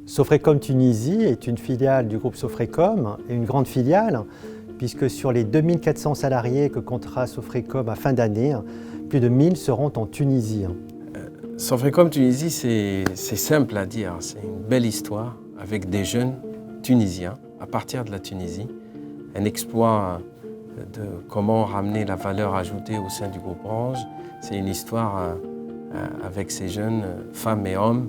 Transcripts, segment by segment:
Sofrecom Tunisie est une filiale du groupe Sofrecom et une grande filiale puisque sur les 2400 salariés que comptera Sofrecom à fin d'année, plus de 1000 seront en Tunisie. Sofrecom Tunisie, c'est simple à dire, c'est une belle histoire avec des jeunes Tunisiens à partir de la Tunisie, un exploit de comment ramener la valeur ajoutée au sein du groupe Orange. C'est une histoire avec ces jeunes femmes et hommes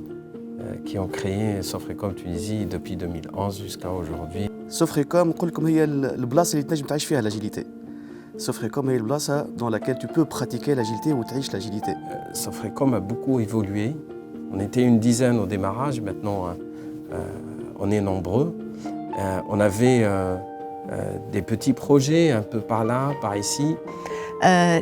qui ont créé Sofrecom Tunisie depuis 2011 jusqu'à aujourd'hui. Sofrecom, نقول لكم هي البلاصه اللي تنجم تعيش فيها l'agilité. Sofrecom est la place dans laquelle tu peux pratiquer l'agilité ou تعيش l'agilité. Sofrecom a beaucoup évolué. On était une dizaine au démarrage, maintenant on est nombreux. On avait des petits projets un peu par là, par ici.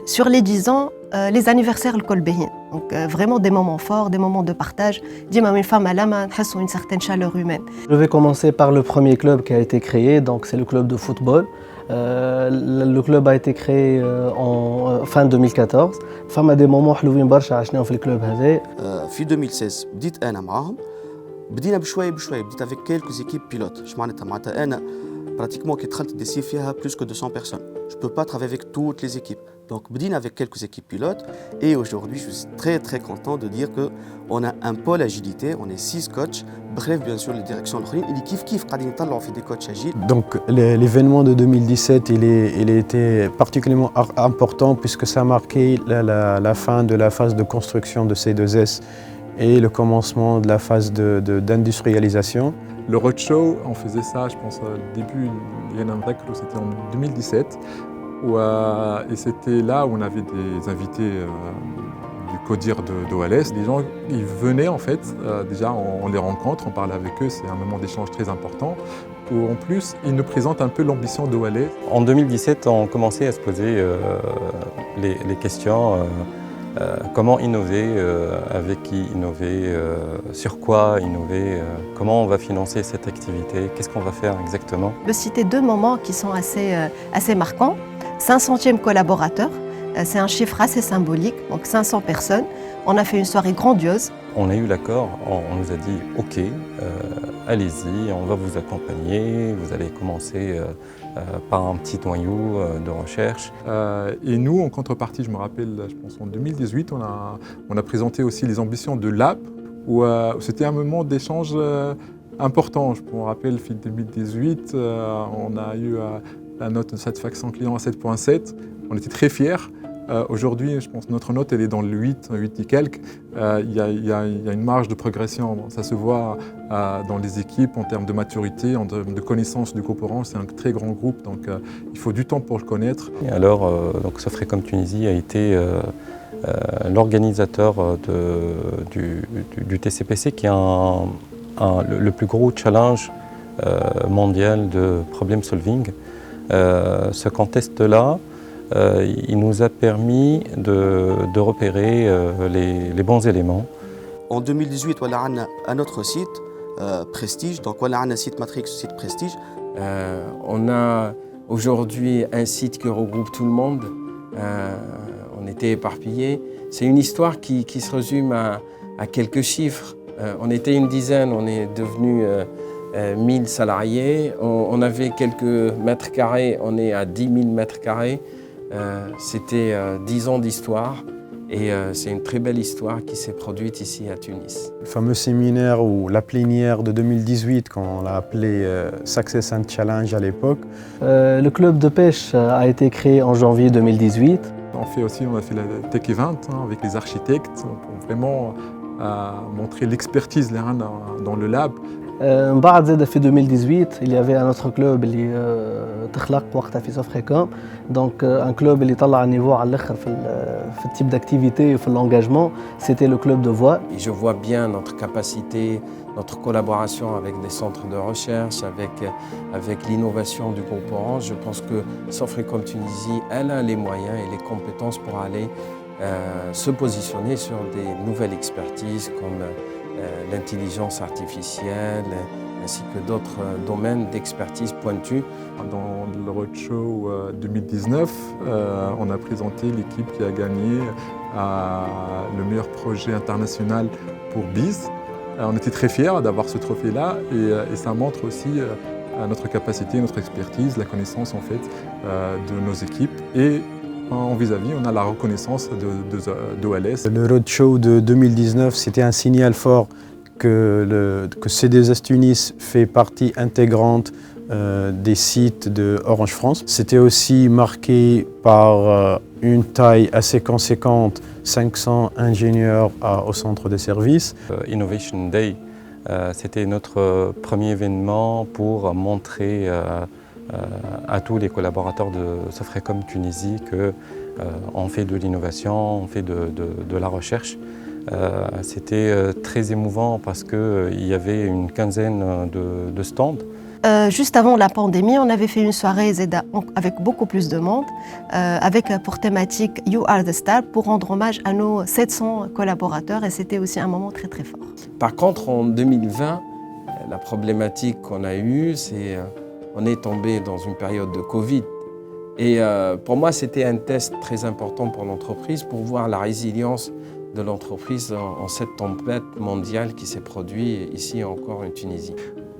Sur les 10 ans, les anniversaires le colbéhin. Donc vraiment des moments forts, des moments de partage. Dis-moi, une femme à la main, une certaine chaleur humaine. Je vais commencer par le premier club qui a été créé, donc c'est le club de football. Le club a été créé en fin 2014. فما des moments حلوين برشا عشناهم في الكلوب هذا. في 2016 بديت انا معاهم. بدينا بشوي بديت avec quelques équipes pilotes. اش معناتها انا pratiquement qui دخلت ديسي فيها plus que 200 personnes. Je peux pas travailler avec toutes les équipes. Donc بدينا avec quelques équipes pilotes et aujourd'hui je suis très content de dire que on a un pôle agilité, on est 6 coachs. Bref, bien sûr les directions الاخرين اللي كيف قاعدين يطلعوا في des coachs agiles. Donc l'événement de 2017 il était particulièrement important puisque ça a marqué la fin de la phase de construction de C2S et le commencement de la phase d'industrialisation. Le roadshow, on faisait ça, je pense, au début, c'était en 2017. Et c'était là où on avait des invités du CODIR d'OLS. Les gens, ils venaient en fait, déjà on les rencontre, on parle avec eux, c'est un moment d'échange très important. Où en plus, ils nous présentent un peu l'ambition d'OLS. En 2017, on commençait à se poser les questions. Comment innover, avec qui innover, sur quoi innover, comment on va financer cette activité, qu'est-ce qu'on va faire exactement. Je peux citer deux moments qui sont assez marquants. 500e collaborateur, c'est un chiffre assez symbolique, donc 500 personnes. On a fait une soirée grandiose. On a eu l'accord, on nous a dit « Ok, allez-y, on va vous accompagner, vous allez commencer par un petit noyau de recherche. » Et nous, en contrepartie, je me rappelle, je pense en 2018, on a présenté aussi les ambitions de l'AP, où c'était un moment d'échange important. Je me rappelle, fin 2018, on a eu la note de satisfaction client à 7.7. On était très fiers. Aujourd'hui, je pense que notre note elle est dans le 8 et quelques. Il y a une marge de progression. Ça se voit dans les équipes en termes de maturité, en termes de connaissance du groupe Orange. C'est un très grand groupe, donc il faut du temps pour le connaître. Et alors, donc Sofrecom Tunisie a été l'organisateur du TCPC, qui est le plus gros challenge mondial de problem solving. Ce contest-là, il nous a permis de repérer les bons éléments. En 2018, on a un autre site, Prestige, donc on a un site Matrix, site Prestige. On a aujourd'hui un site qui regroupe tout le monde. On était éparpillés. C'est une histoire qui se résume à quelques chiffres. On était une dizaine, on est devenu 1000 salariés. On avait quelques mètres carrés, on est à 10 000 mètres carrés. C'était 10 ans d'histoire et c'est une très belle histoire qui s'est produite ici à Tunis. Le fameux séminaire ou la plénière de 2018, qu'on l'a appelé Success and Challenge à l'époque. Le club de pêche a été créé en janvier 2018. On a fait la Tech Event avec les architectes pour vraiment montrer l'expertise dans le lab. بعد زاد في 2018 il y avait un autre club اللي تخلق وقتها في Sofrecom, donc un club اللي طلع النيفو على الاخر في التيب d'activité وفي l'engagement, c'était le club de voile. Et je vois bien notre capacité, notre collaboration avec des centres de recherche, avec l'innovation du groupe Orange. Je pense que Sofrecom Tunisie, elle a les moyens et les compétences pour aller se positionner sur des nouvelles expertises comme l'intelligence artificielle, ainsi que d'autres domaines d'expertise pointus. Dans le roadshow 2019, on a présenté l'équipe qui a gagné le meilleur projet international pour BIS. On était très fiers d'avoir ce trophée-là et ça montre aussi notre capacité, notre expertise, la connaissance en fait de nos équipes et en vis-à-vis, on a la reconnaissance d'OLS. Le roadshow de 2019, c'était un signal fort que C2S Tunis fait partie intégrante des sites de Orange France. C'était aussi marqué par une taille assez conséquente, 500 ingénieurs au centre de services. Innovation Day, c'était notre premier événement pour montrer à tous les collaborateurs de Sofrecom Tunisie qu'on fait de l'innovation, on fait de la recherche. C'était très émouvant parce qu'il y avait une quinzaine de stands. Juste avant la pandémie, on avait fait une soirée Zeda avec beaucoup plus de monde, avec pour thématique You Are the Star, pour rendre hommage à nos 700 collaborateurs et c'était aussi un moment très très fort. Par contre, en 2020, la problématique qu'on a eue, c'est on est tombé dans une période de Covid. Et pour moi, c'était un test très important pour l'entreprise pour voir la résilience de l'entreprise en cette tempête mondiale qui s'est produite ici encore en Tunisie.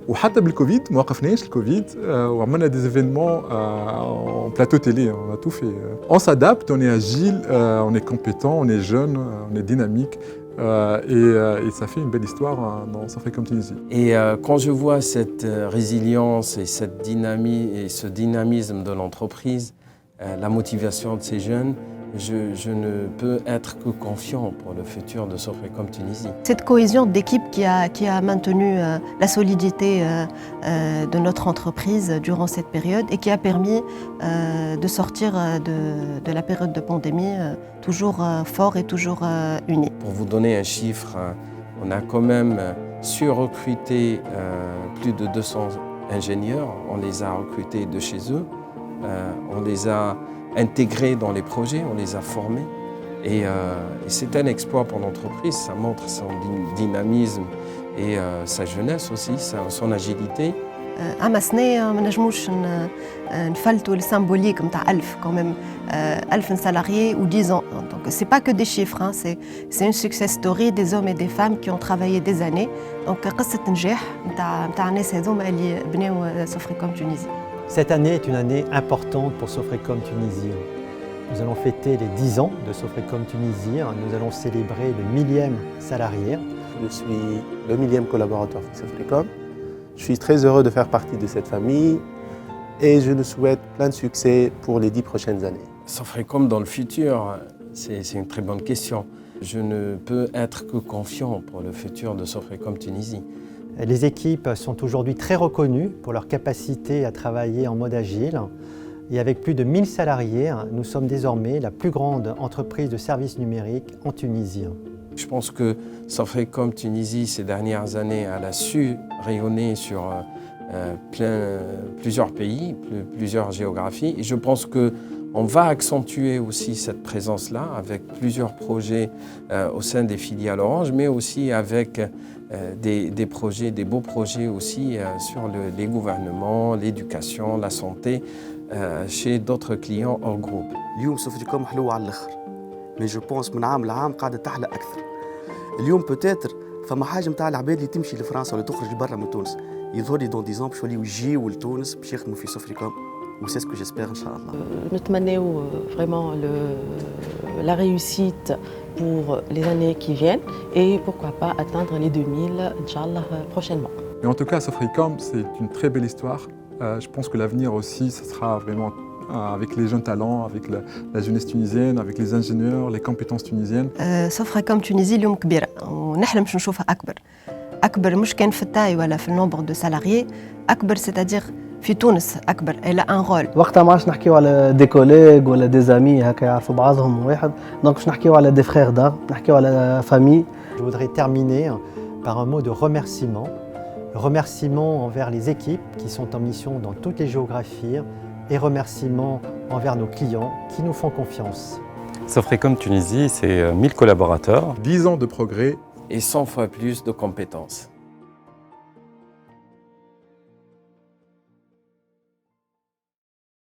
وحتى بالكوفيد ما وقفناش الكوفيد وعملنا des événements en plateau télé, on a tout fait. On s'adapte, on est agile, on est compétent, on est jeune, on est dynamique et ça fait une belle histoire dans Sofrecom Tunisie. Et quand je vois cette résilience et ce dynamisme de l'entreprise, la motivation de ces jeunes, je ne peux être que confiant pour le futur de Sofrecom Tunisie. Cette cohésion d'équipe qui a maintenu la solidité de notre entreprise durant cette période et qui a permis de sortir de la période de pandémie toujours fort et toujours unis. Pour vous donner un chiffre, on a quand même su recruter plus de 200 ingénieurs. On les a recrutés de chez eux, on les a intégrés dans les projets, on les a formés. Et c'est un exploit pour l'entreprise, ça montre son dynamisme et sa jeunesse aussi, son agilité. أما سنة ما نجموش نفلتوا السيمبوليك نتاع 1000 quand même 1000 salariés ou 10 ans. Donc c'est pas que des chiffres, hein, c'est une success story des hommes et des femmes qui ont travaillé des années. Donc قصة نجاح نتاع الناس هذوما اللي بناو Sofrecom Tunisie. Cette année est une année importante pour Sofrecom Tunisie. Nous allons fêter les 10 ans de Sofrecom Tunisie. Nous allons célébrer le 1000e salarié. Je suis le 1000e collaborateur de Sofrecom. Je suis très heureux de faire partie de cette famille et je nous souhaite plein de succès pour les 10 prochaines années. Sofrecom dans le futur, c'est une très bonne question. Je ne peux être que confiant pour le futur de Sofrecom Tunisie. Les équipes sont aujourd'hui très reconnues pour leur capacité à travailler en mode agile. Et avec plus de 1000 salariés, nous sommes désormais la plus grande entreprise de services numériques en Tunisie. Je pense que Sofrecom Tunisie, ces dernières années, elle a su rayonner sur plusieurs pays, plusieurs géographies. Et je pense qu'on va accentuer aussi cette présence-là avec plusieurs projets au sein des filiales Orange, mais aussi avec des projets, des beaux projets aussi sur les gouvernements, l'éducation, la santé, chez d'autres clients hors groupe. اليوم Sofrecom حلوة على الآخر. Mais je pense من عام لعام قاعدة تحلى أكثر. اليوم peut-être فما حاجة متاع العباد اللي تمشي لفرنسا ولا تخرج لبرا من تونس. يظهر لي dans 10 ans باش يوليو يجيو لتونس باش يخدموا في Sofrecom. و c'est ce que j'espère إن شاء الله. نتمناو vraiment la réussite pour les années qui viennent et pourquoi pas atteindre les 2000 Inch'Allah prochainement. Mais en tout cas, Sofrecom, c'est une très belle histoire. Je pense que l'avenir aussi, ce sera vraiment avec les jeunes talents, avec la jeunesse tunisienne, avec les ingénieurs, les compétences tunisiennes. Sofrecom Tunisie اليوم كبيرة ونحلم باش نشوفها أكبر مش كان في التاي ولا في النومبر دو سالاريي أكبر c'est-à-dire في تونس أكبر elle a un rôle. وقتها ما عادش نحكيو على دي كوليغ ولا دي زامي هكا يعرفوا بعضهم واحد دونك باش نحكيو على دي فخير دار نحكيو على فامي. Je voudrais terminer par un mot de remerciement. Remerciement envers les équipes qui sont en mission dans toutes les géographies et remerciement envers nos clients qui nous font confiance. Sofrecom Tunisie, c'est 1000 collaborateurs. 10 ans de progrès. Et 100 fois plus de compétences.